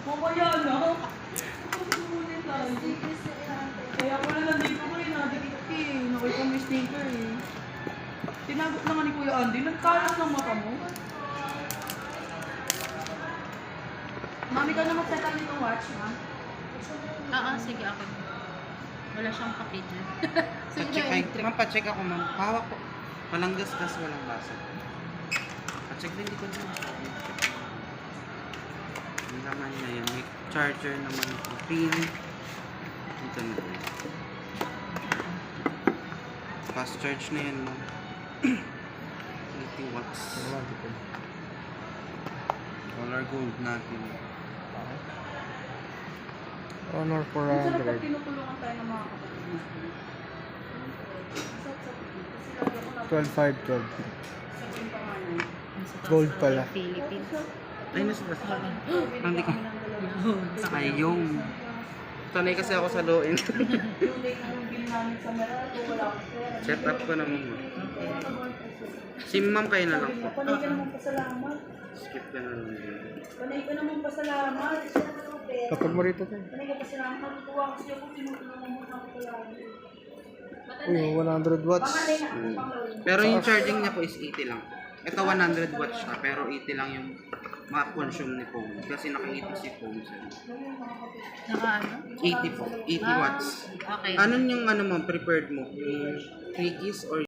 Mamaya na. Pagsusulit tayo. Kaya pala nandito ko nadikit ka Nakita ko may sticker Tinagot na nga ni Kuya Andy. Nagkalat ng mata mo. Mami ka na mag-settle nitong watch, ma? Sige ako. Wala siyang pakita. Ma'am, pa-check ako, ma'am. Hawak ko. Walang gas-gas, walang basa. Pa-check din dito dyan. Ang laman niya yan. May charger naman ito. Pin. Ito na rin. Fast charge na yan, ma'am. 80 watts. Color gold natin. Honor Ang sarap pag 400. tinutulungan tayo ng mga kapatid. 12.5, 12. Sa pangalan. Gold pala. Philippines. Ay, nasa basa. Hindi ka. Ayong. Sanay kasi ako sa low-end. Yung late na yung bill namin sa Meralco, wala akong pera. Set up ko naman. Si ma'am kayo na lang po. Panay ka naman pasalamat. Skip ka na lang. Panay ka naman pasalamat. Kapag mo rito tayo. Panay ka pasalamat. Natutuwa kasi ako tinutulungan mo na ako lagi. Uy, 100 watts. Pangalay na ako pang load. Pero yung charging niya po is 80 lang. Ito 100 watts siya, pero 80 lang yung ma-consume ni phone. Kasi naka-80 si phone siya. Naka ano? 80 po, 80 watts. Okay. Ano yung ano mo, preferred mo? Yung 3 keys or